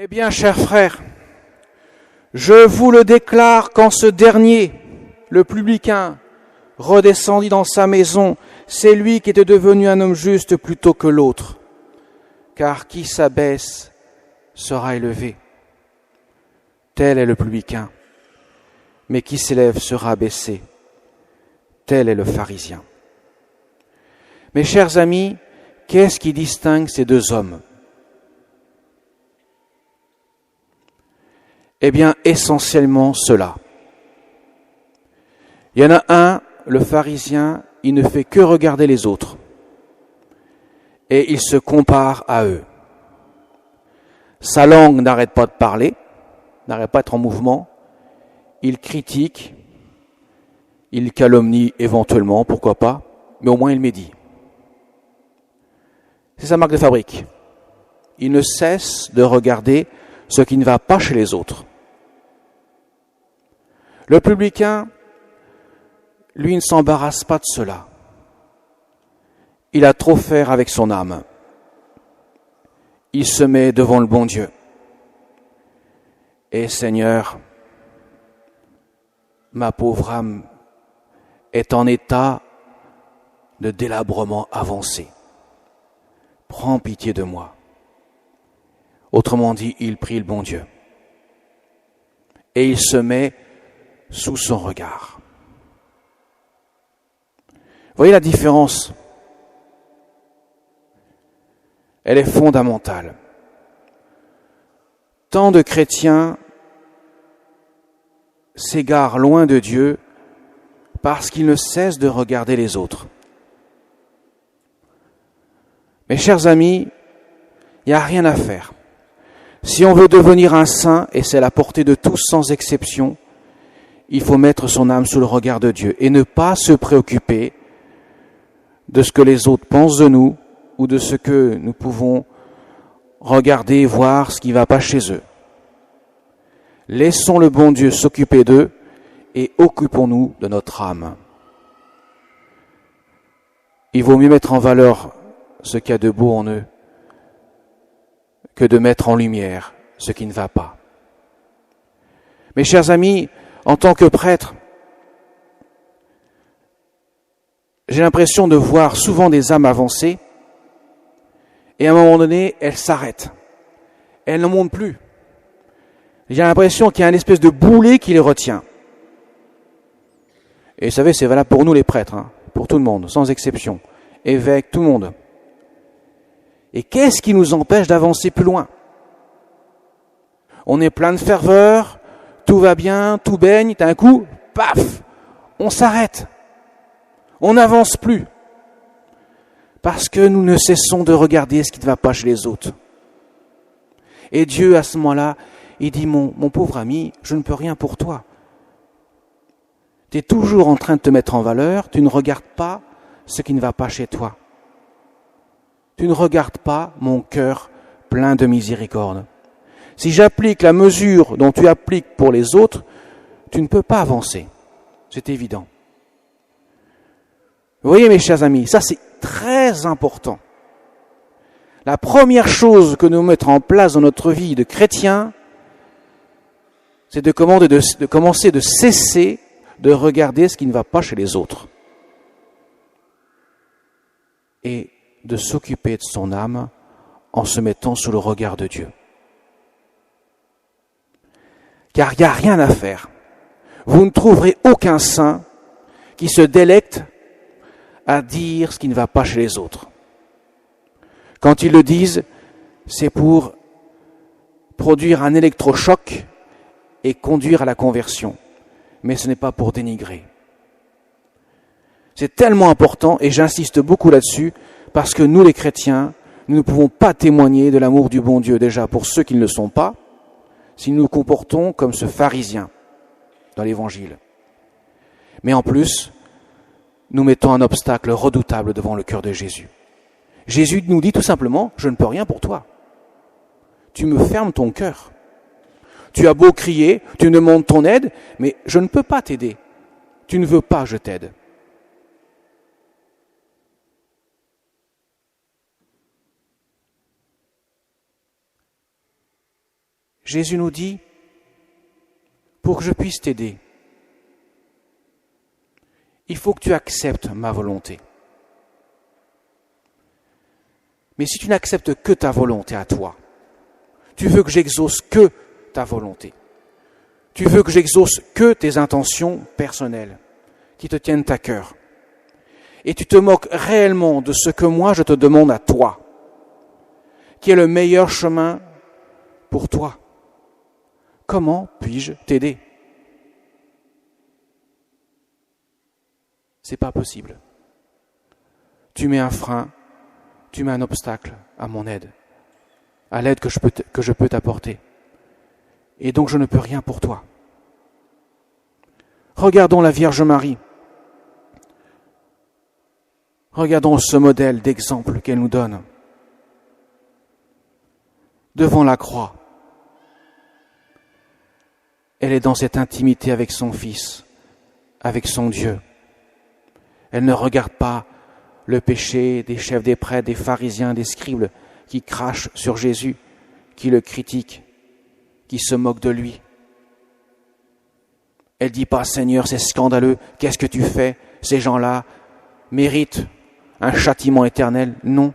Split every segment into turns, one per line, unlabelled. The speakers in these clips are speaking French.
Eh bien, chers frères, je vous le déclare quand ce dernier, le publicain, redescendit dans sa maison, c'est lui qui était devenu un homme juste plutôt que l'autre. Car qui s'abaisse sera élevé. Tel est le publicain. Mais qui s'élève sera abaissé. Tel est le pharisien. Mes chers amis, qu'est-ce qui distingue ces deux hommes ? Eh bien, essentiellement cela. Il y en a un, le pharisien, il ne fait que regarder les autres. Et il se compare à eux. Sa langue n'arrête pas de parler, n'arrête pas d'être en mouvement. Il critique, il calomnie éventuellement, pourquoi pas, mais au moins il médit. C'est sa marque de fabrique. Il ne cesse de regarder ce qui ne va pas chez les autres. Le publicain, lui, ne s'embarrasse pas de cela. Il a trop faire avec son âme. Il se met devant le bon Dieu. Et Seigneur, ma pauvre âme est en état de délabrement avancé. Prends pitié de moi. Autrement dit, il prie le bon Dieu. Et il se met sous son regard. Vous voyez la différence ? Elle est fondamentale. Tant de chrétiens s'égarent loin de Dieu parce qu'ils ne cessent de regarder les autres. Mes chers amis, il n'y a rien à faire. Si on veut devenir un saint, et c'est la portée de tous sans exception, il faut mettre son âme sous le regard de Dieu et ne pas se préoccuper de ce que les autres pensent de nous ou de ce que nous pouvons regarder, voir ce qui ne va pas chez eux. Laissons le bon Dieu s'occuper d'eux et occupons-nous de notre âme. Il vaut mieux mettre en valeur ce qu'il y a de beau en eux que de mettre en lumière ce qui ne va pas. Mes chers amis, en tant que prêtre, j'ai l'impression de voir souvent des âmes avancer et à un moment donné, elles s'arrêtent. Elles ne montent plus. J'ai l'impression qu'il y a une espèce de boulet qui les retient. Et vous savez, c'est valable pour nous les prêtres, pour tout le monde, sans exception. Évêques, tout le monde. Et qu'est-ce qui nous empêche d'avancer plus loin ? On est plein de ferveur, tout va bien, tout baigne, d'un coup, paf, on s'arrête. On n'avance plus. Parce que nous ne cessons de regarder ce qui ne va pas chez les autres. Et Dieu, à ce moment-là, il dit, mon pauvre ami, je ne peux rien pour toi. Tu es toujours en train de te mettre en valeur, tu ne regardes pas ce qui ne va pas chez toi. Tu ne regardes pas mon cœur plein de miséricorde. Si j'applique la mesure dont tu appliques pour les autres, tu ne peux pas avancer. C'est évident. Vous voyez, mes chers amis, ça c'est très important. La première chose que nous mettons en place dans notre vie de chrétien, c'est de commencer de cesser de regarder ce qui ne va pas chez les autres. Et de s'occuper de son âme en se mettant sous le regard de Dieu. Car il n'y a rien à faire. Vous ne trouverez aucun saint qui se délecte à dire ce qui ne va pas chez les autres. Quand ils le disent, c'est pour produire un électrochoc et conduire à la conversion. Mais ce n'est pas pour dénigrer. C'est tellement important, et j'insiste beaucoup là-dessus, parce que nous les chrétiens, nous ne pouvons pas témoigner de l'amour du bon Dieu, déjà pour ceux qui ne le sont pas, si nous nous comportons comme ce pharisien dans l'Évangile. Mais en plus, nous mettons un obstacle redoutable devant le cœur de Jésus. Jésus nous dit tout simplement, je ne peux rien pour toi. Tu me fermes ton cœur. Tu as beau crier, tu me demandes ton aide, mais je ne peux pas t'aider. Tu ne veux pas, je t'aide. Jésus nous dit, pour que je puisse t'aider, il faut que tu acceptes ma volonté. Mais si tu n'acceptes que ta volonté à toi, tu veux que j'exauce que ta volonté, tu veux que j'exauce que tes intentions personnelles qui te tiennent à cœur, et tu te moques réellement de ce que moi je te demande à toi, qui est le meilleur chemin pour toi. Comment puis-je t'aider? C'est pas possible. Tu mets un frein, tu mets un obstacle à mon aide, à l'aide que je peux t'apporter. Et donc je ne peux rien pour toi. Regardons la Vierge Marie. Regardons ce modèle d'exemple qu'elle nous donne. Devant la croix, elle est dans cette intimité avec son Fils, avec son Dieu. Elle ne regarde pas le péché des chefs des prêtres, des pharisiens, des scribes qui crachent sur Jésus, qui le critiquent, qui se moquent de lui. Elle ne dit pas « Seigneur, c'est scandaleux, qu'est-ce que tu fais? Ces gens-là méritent un châtiment éternel. » Non.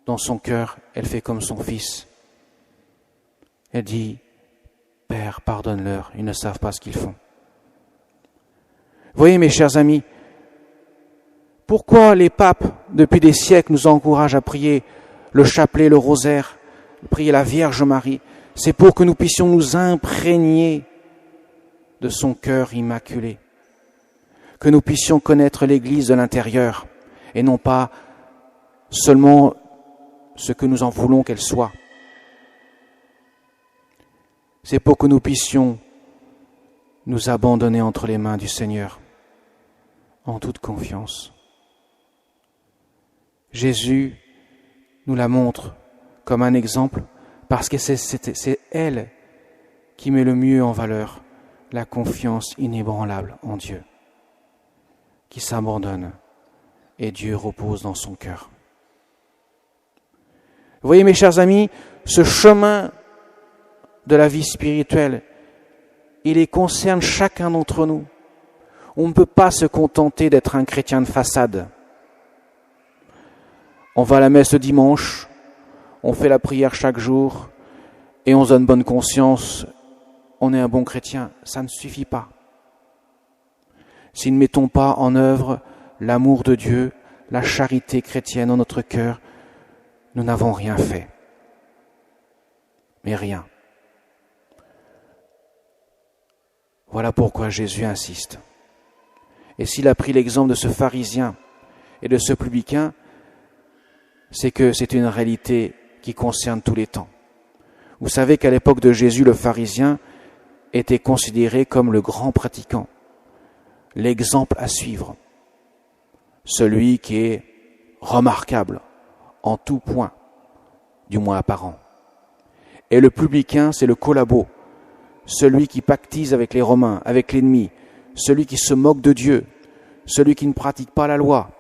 Dans son cœur, elle fait comme son Fils. Elle dit « Père, pardonne-leur, ils ne savent pas ce qu'ils font. » Voyez, mes chers amis, pourquoi les papes, depuis des siècles, nous encouragent à prier le chapelet, le rosaire, prier la Vierge Marie? C'est pour que nous puissions nous imprégner de son cœur immaculé, que nous puissions connaître l'Église de l'intérieur, et non pas seulement ce que nous en voulons qu'elle soit. C'est pour que nous puissions nous abandonner entre les mains du Seigneur, en toute confiance. Jésus nous la montre comme un exemple, parce que c'est elle qui met le mieux en valeur la confiance inébranlable en Dieu, qui s'abandonne et Dieu repose dans son cœur. Vous voyez, mes chers amis, ce chemin de la vie spirituelle, il les concerne chacun d'entre nous. On ne peut pas se contenter d'être un chrétien de façade. On va à la messe le dimanche, on fait la prière chaque jour et on se donne bonne conscience, on est un bon chrétien. Ça ne suffit pas. Si nous ne mettons pas en œuvre l'amour de Dieu, la charité chrétienne dans notre cœur, nous n'avons rien fait. Mais rien. Voilà pourquoi Jésus insiste. Et s'il a pris l'exemple de ce pharisien et de ce publicain, c'est que c'est une réalité qui concerne tous les temps. Vous savez qu'à l'époque de Jésus, le pharisien était considéré comme le grand pratiquant, l'exemple à suivre, celui qui est remarquable en tout point, du moins apparent. Et le publicain, c'est le collabo, celui qui pactise avec les Romains, avec l'ennemi, celui qui se moque de Dieu, celui qui ne pratique pas la loi.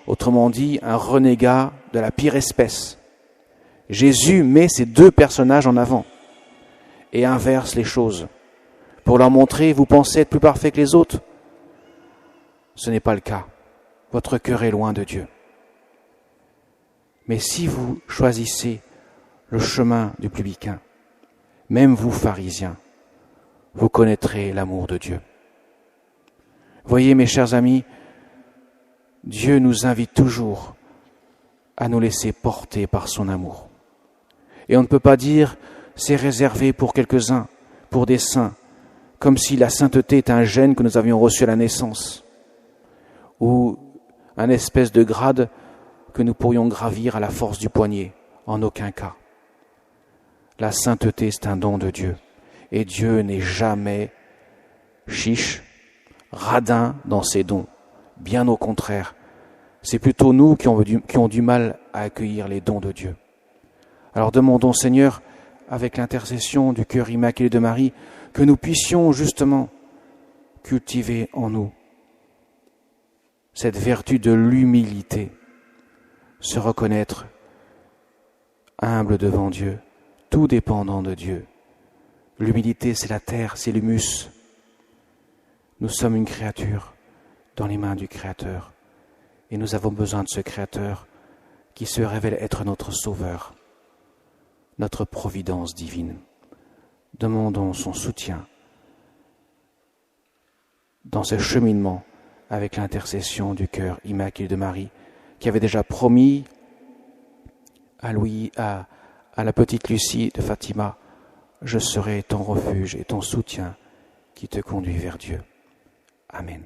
Autrement dit, un renégat de la pire espèce. Jésus met ces deux personnages en avant et inverse les choses pour leur montrer, vous pensez être plus parfait que les autres? Ce n'est pas le cas. Votre cœur est loin de Dieu. Mais si vous choisissez le chemin du publicain, même vous, pharisiens, vous connaîtrez l'amour de Dieu. Voyez, mes chers amis, Dieu nous invite toujours à nous laisser porter par son amour. Et on ne peut pas dire c'est réservé pour quelques-uns, pour des saints, comme si la sainteté était un gène que nous avions reçu à la naissance, ou un espèce de grade que nous pourrions gravir à la force du poignet. En aucun cas. La sainteté, c'est un don de Dieu. Et Dieu n'est jamais chiche, radin dans ses dons. Bien au contraire. C'est plutôt nous qui ont du mal à accueillir les dons de Dieu. Alors demandons, Seigneur, avec l'intercession du cœur immaculé de Marie, que nous puissions justement cultiver en nous cette vertu de l'humilité, se reconnaître humble devant Dieu, tout dépendant de Dieu. L'humilité, c'est la terre, c'est l'humus. Nous sommes une créature dans les mains du Créateur. Et nous avons besoin de ce Créateur qui se révèle être notre Sauveur, notre providence divine. Demandons son soutien dans ce cheminement avec l'intercession du cœur immaculé de Marie, qui avait déjà promis à la petite Lucie de Fatima, « Je serai ton refuge et ton soutien qui te conduit vers Dieu. » Amen.